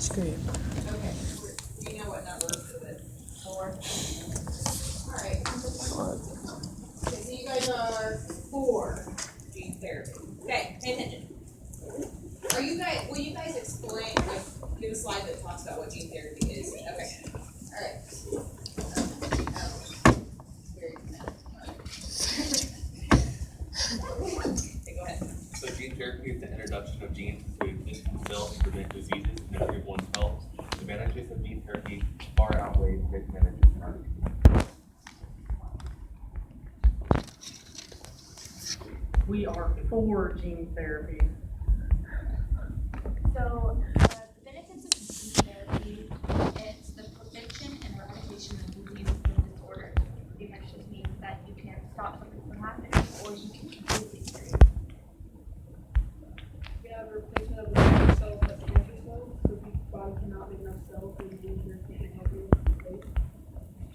screen. Okay, do you know what number is it? 4? Alright. Okay, so you guys are 4 gene therapy. Okay, pay attention. Will you guys explain, give a slide that talks about what gene therapy is? Okay. Alright. Okay, go ahead. So gene therapy is the introduction of genes to existing cells to prevent diseases and improve one's health. The advantages of gene therapy far outweigh the disadvantages. We are for gene therapy. So the benefits of gene therapy, it's the prevention and eradication of diseases and disorders. Pretty much just means that you can stop something from happening or you can completely cure it. We have a replacement of the stem cells as cancer cells, so if your body cannot make enough cells, then gene therapy can help you replace.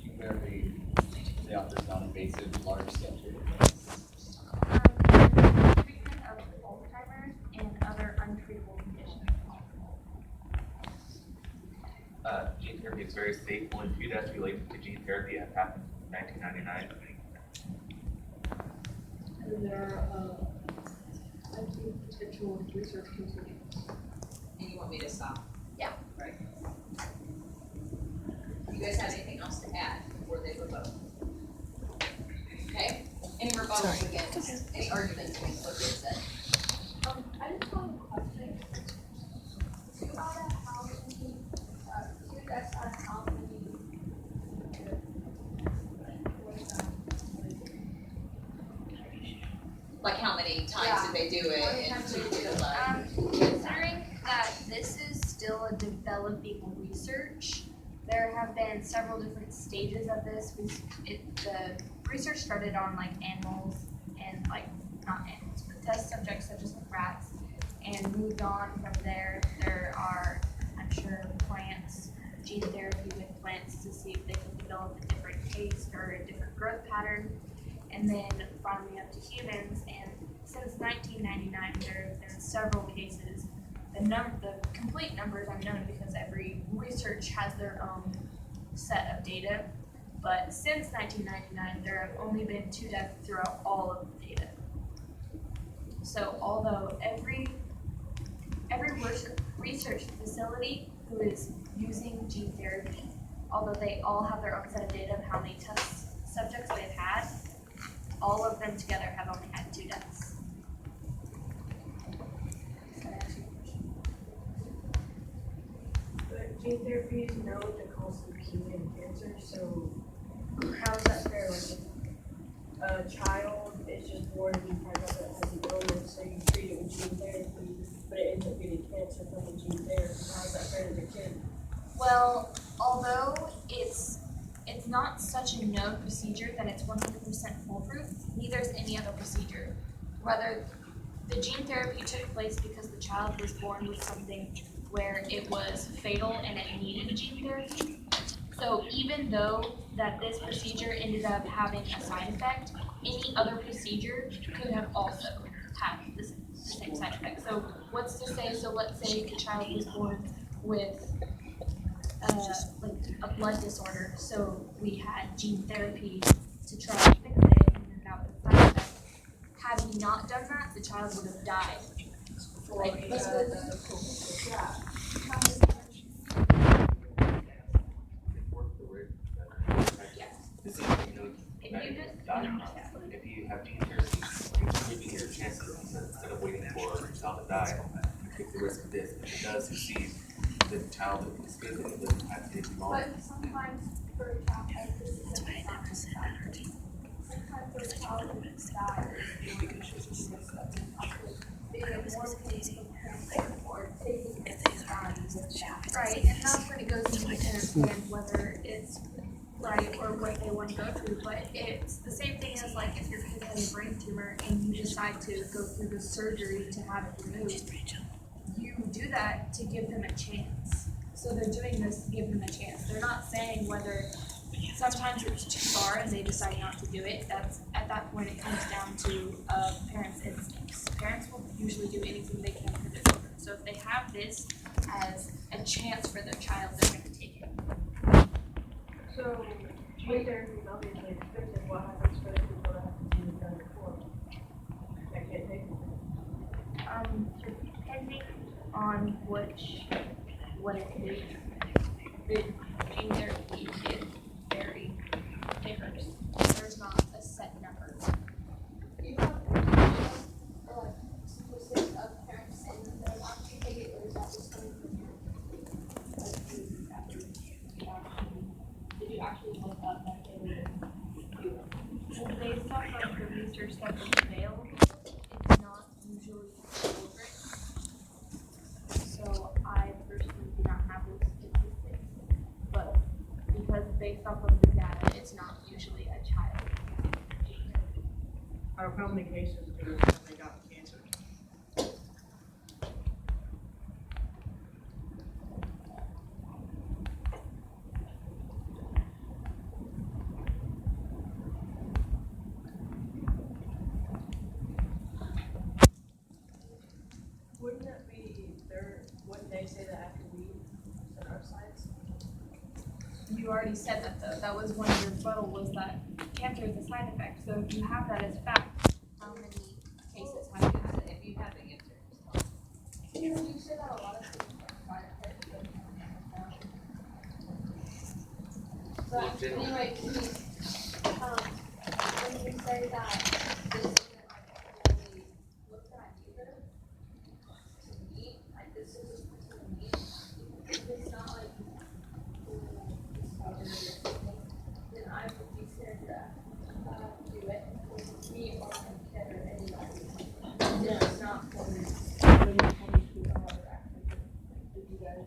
Gene therapy, they offer non-invasive, large-scale treatment. Treatment of Alzheimer's and other untreatable conditions. Gene therapy is very safe. Only 2 deaths related to gene therapy have happened in 1999. And there are, I think, potential research concerns. And you want me to stop? Yeah. Right. You guys have anything else to add before they rebuttal? Okay, any rebuttals against, any arguments against what they said? I just have a question. 2 out of how many, 2 deaths out of how many, Like how many times did they do it? How many times did they do it? Considering that this is still a developing research, there have been several different stages of this. The research started on like animals and like not animals, but test subjects such as like rats, and moved on from there. There are, I'm sure, plants, gene therapy with plants to see if they can develop a different taste or a different growth pattern, and then finally up to humans. And since 1999, there have been several cases. The complete numbers unknown because every research has their own set of data. But since 1999, there have only been 2 deaths throughout all of the data. So although every research facility who is using gene therapy, although they all have their own set of data of how many test subjects they've had, all of them together have only had 2 deaths. Does that answer your question? But gene therapy is known to cause leukemia and cancer, so how is that fair? Like a child is just born and has an illness, so you treat it with gene therapy, but it ends up getting cancer from the gene therapy. How is that fair to the kid? Well, although it's not such a known procedure that it's 100% foolproof, neither is any other procedure. Rather, the gene therapy took place because the child was born with something where it was fatal and it needed gene therapy. So even though that this procedure ended up having a side effect, any other procedure could have also had the same side effect. So what's to say, so let's say a child was born with like a blood disorder, so we had gene therapy to try and fix it, and then that was a side effect. Had we not done that, the child would have died. Like, If you have gene therapy, you're improving your chances instead of waiting for your child to die. You take the risk of this. If it does succeed, the child is good and it doesn't have to take long. but sometimes for a child like this, that's why I never said that. Sometimes for a child who dies, right, and that's when it goes into understand whether it's right or what they want to go through. But it's the same thing as like if your kid has a brain tumor and you decide to go through the surgery to have it removed, you do that to give them a chance. So they're doing this to give them a chance. They're not saying whether sometimes it's too far and they decide not to do it. That's at that point it comes down to parents' instincts. Parents will usually do anything they can for their children. So if they have this as a a chance for their child, they're gonna take it. So, gene therapy is obviously expensive, what happens for the people that have to do it done before? I can't take it. Depending on what it is, the gene therapy is very diverse. There's not a set number. Do you have, or like, specific of parents saying that they'll actually take it, or is that just coming from you? Like, did you actually look up that they would do it? Well, based off of the research that is available, it's not usually children. So I personally do not have those statistics, but because based off of the data, it's not usually a child. Out of how many cases do have they got cancer? Wouldn't that be wouldn't they say that after we set our sites? You already said that though. That was one of your rebuttal was that cancer is a side effect. So if you have that as fact, how many cases have you had? If you have the answer. You say that a lot of things are side effects, but Well, anyway, can you, when you say that this isn't like fully looked at either, to me, like this is just to me, if it's not like full discovery or something, then I would be scared to do it with me or my kid or anybody. If it's not fully, when you tell me to did you guys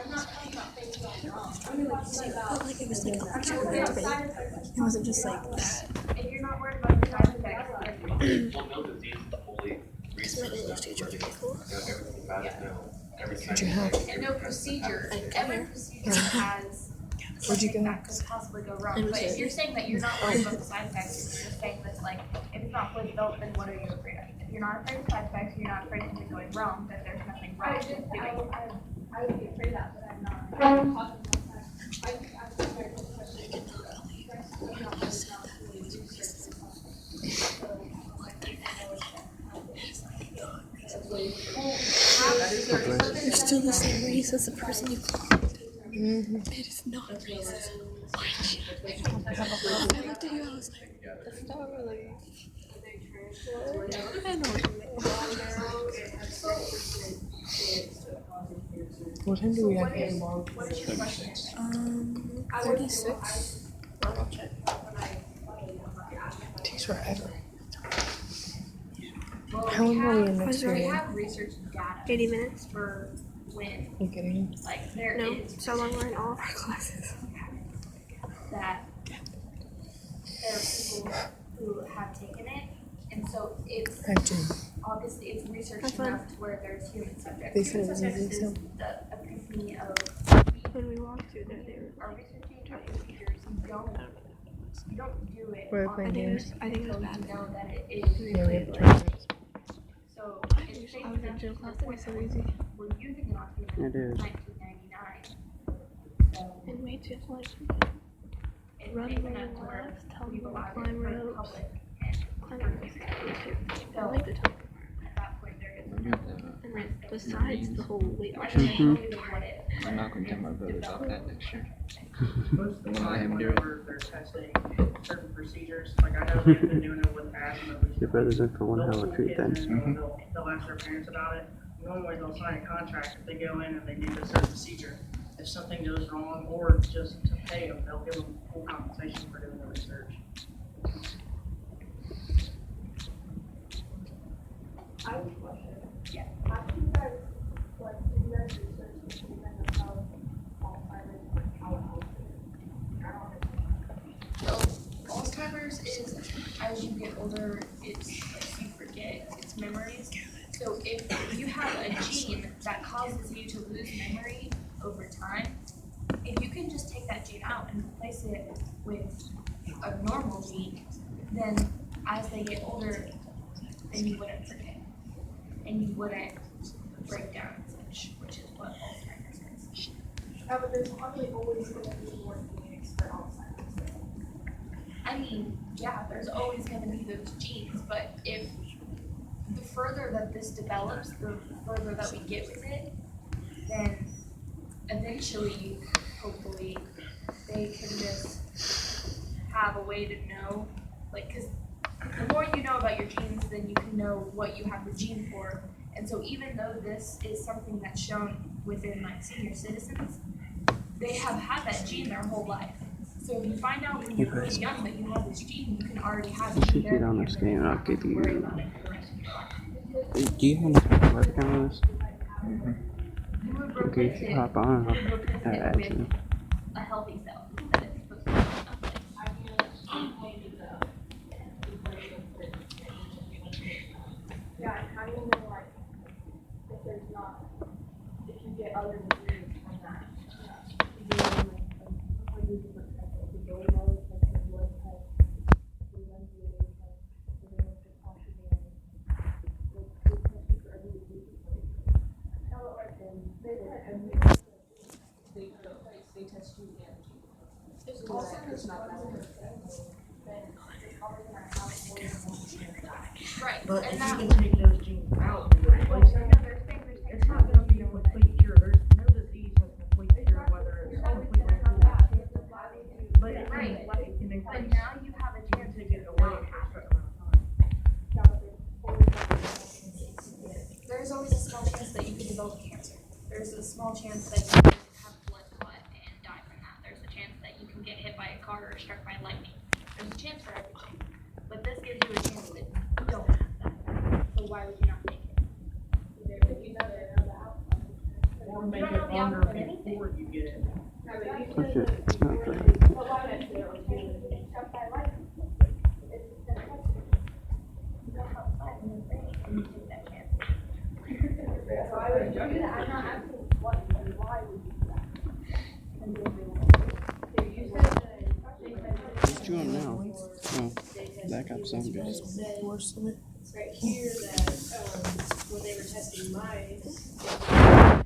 I'm not talking about things going wrong. I'm talking about Like it was like I'm talking about side effects. it wasn't just like that. If you're not worried about the side effects, then Well, no disease is fully Because my researched. English teacher was really cool. Know everything about it, know every Where'd side you have? effect, and no every test that procedure, happens. every procedure has Where'd you something go? that could possibly go wrong. I'm But if sorry. you're saying that you're not worried about the side effects, you're just saying that like if it's not fully developed, then what are you afraid of? If you're not afraid of side effects, you're not afraid of something going wrong, then there's nothing wrong with doing it. I would be afraid of that, but I'm not. I'm talking about that. I think I'm a very good question. I'm not just not really researching something. So, like, I know it's You're still the same race as the person you called. It is not racist. I looked at you, I was like, that's not really. I know what you mean. What time do we have to get involved? 36. Takes forever. Well, How long are we in next we period? have research data 80 minutes. for when You kidding? like there No, is so long we're in all of our classes. that there are people who have taken it, and so it's Hi, Jim. obviously it's research Have fun. enough to where there's human subjects. They said Human it was subjects easy, is so- the epiphany of When we walked through there, they were our researching about procedures. You don't do it We're on playing the games. I think it was until bad. you know that it is Yeah, we have really tournaments. so it's safe I was in enough gym to class the today, point so where easy. we're using it on humans It is. since 1999. So And wait till like it's run safe along enough the to where left, tell we've them to allowed it climb for the ropes. public and Climb ropes. I like the top. at that point there is We no got the And then besides the whole weight I watching. can't tell you what it I'm not gonna tell my brothers off that next year. Most of the I'm gonna let time, him do it. whenever they're testing certain procedures, like I know they've been doing it with asthma recently. Your brother's in for one They'll hell of a pull treat kids then. in, they'll ask their parents about it. Normally they'll sign a contract if they go in and they do a certain procedure. If something goes wrong or just to pay them, they'll give them full compensation for doing the research. I have a question. Yeah. How do you guys, like, do you guys research between them of how Alzheimer's and how it helps? So Alzheimer's is as you get older, it's like you forget its memories. So if you have a gene that causes you to lose memory over time, if you can just take that gene out and replace it with a normal gene, then as they get older, then you wouldn't forget. and you wouldn't break down and such, which is what Alzheimer's is. Yeah, but there's probably always gonna be more genes for Alzheimer's. I mean, yeah, there's always gonna be those genes, but if the further that this develops, the further that we get with it, then eventually, hopefully, they can just have a way to know, like, cause the more you know about your genes, then you can know what you have the gene for. And so even though this is something that's shown within like senior citizens, they have had that gene their whole life. So if you find out when you're really young that you have this gene, you can already have it. If you don't understand, I'll give you. Worry about it for the rest of your life. Do you have a work on this? You would Okay, replace if it, you hop on, you would replace I'll it add with you. a healthy cell that it's supposed to be. Yeah, and how do you know, like, if there's not, if you get other diseases from that? Do you know, like, how do you different types of the blood test, the blood test, the ventilator test, the oxygen, like, they test you for every disease? How about like, they test you and it's Alzheimer's not that one, then they're probably gonna have more than one gene. Right, But and if that, you can take those genes out and replace them, it's not gonna be a complete cure. There's no disease has a complete cure, whether it's completely cured. But it Right. can but increase, now you have a you chance can to take it away for a certain amount of time. There's always a small chance that you could develop cancer. There's a small chance that you could have blood clot and die from that. There's a chance that you can get hit by a car or struck by lightning. There's a chance for everything. But this gives you a chance that you don't have that. So why would you not take it? Or make don't know it the longer outcome of anything. before you get it. That's just not fair. You go outside in the rain and you take that chance. What you want now? Oh, backup sound good. Right here that, when they were testing mice, why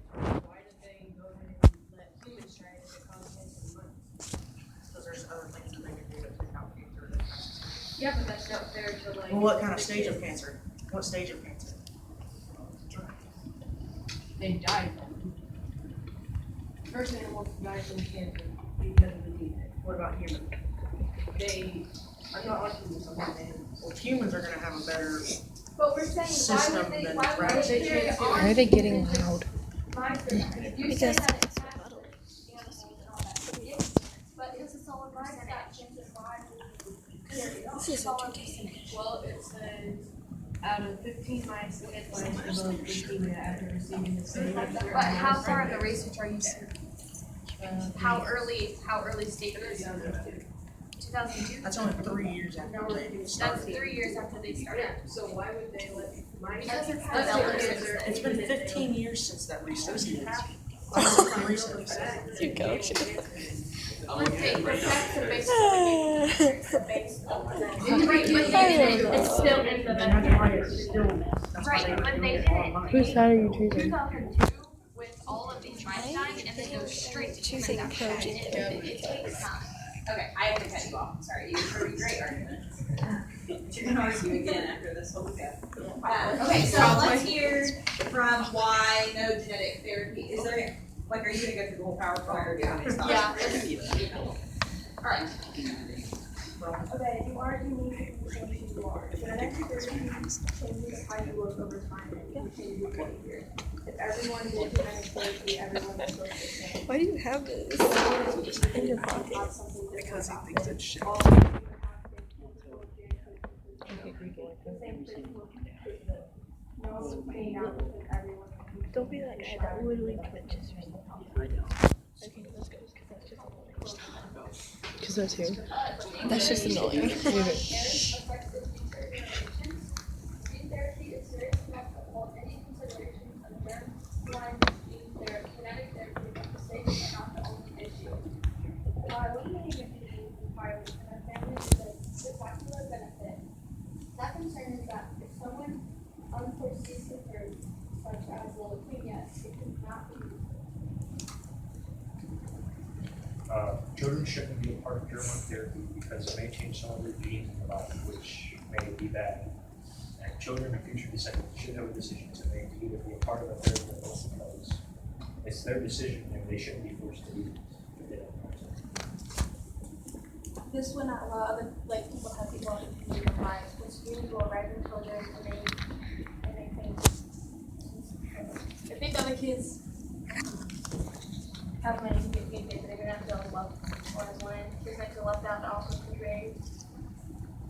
did they go ahead and let humans try it if it caused cancer in mice? Because there's other things that they can do to take out cancer. Yeah, but that's not fair to like. Well, what kind of stage of cancer? What stage of cancer? They died from it. First animals died from cancer because of the defect. What about humans? I'm not watching this on my man. Well, humans are gonna have a better But we're saying, system than rats. they carry on? Why are they getting loud? You Because say that it's not the animals and all that. But it's a solid line that changes why. This is entertaining. Well, it says out of 15 mice, 10 mice developed leukemia after receiving the same. But how far in the research are you there? How early stages? 2002? That's only 3 years after they That's started. 3 years after they started. Yeah, so why would they let mice? Because it's Let's developed. say cancer. It's been 15 years since that research. You go. Let's say, but that's the base of the base of the Right, but they didn't, it's still in the And that's why it's still, that's why Right, they but were they doing it didn't. online. Whose side are you choosing? 2002 with all of these mice dying and then goes straight to Choosing humans after that. Cogent. It takes time. Okay, I have to cut you off, sorry, you were having great arguments. You're gonna argue again after this whole go. Okay, so let's hear from why no genetic therapy, is there, like, are you gonna go through the whole PowerPoint or do you want me to stop? Yeah. Alright. Okay, you are unique in the sense you are. Genetic therapy changes how you look over time and you change your behavior. If everyone did genetic therapy, everyone would look the same. Why do you have this in your pocket? Because he thinks it's shit. Don't be that guy that literally clenches yourself. Okay, let's go. Because that's who? That's just annoying. Gene therapy is serious enough to hold any considerations of germ-line gene therapy, genetic therapy, but mistakes are not the only issue. While eliminating a disease entirely in a family is a spectacular benefit, that concern is that if someone unforesees the third, full thing, yes, it could not be. Children shouldn't be a part of hormone therapy because it may change some of their genes in the body, which may be bad. And children and future descendants should have a decision to make to either be a part of a therapy or not, because it's their decision and they shouldn't be forced to be if they don't want to. This would not allow other, like, people have people other people in their lives, which you will arrive in children and they think, if they other kids have money to get kids, they're gonna have to feel left, or when kids that feel left out also create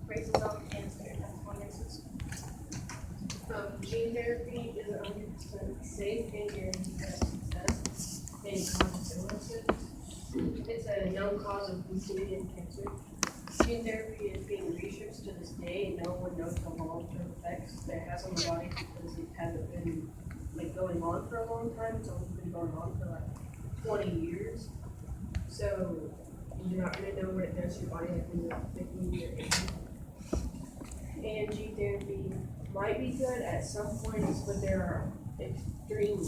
racism and stereotypes on races. Gene therapy is 100% safe and guaranteed to success in conscious illnesses. It's a known cause of leukemia and cancer. Gene therapy is being researched to this day, and no one knows the long-term effects that it has on the body because it hasn't been going on for a long time. It's only been going on for 20 years. So you're not going to know what it does to your body when you're 50 or 80. And gene therapy might be good at some points, but there are extreme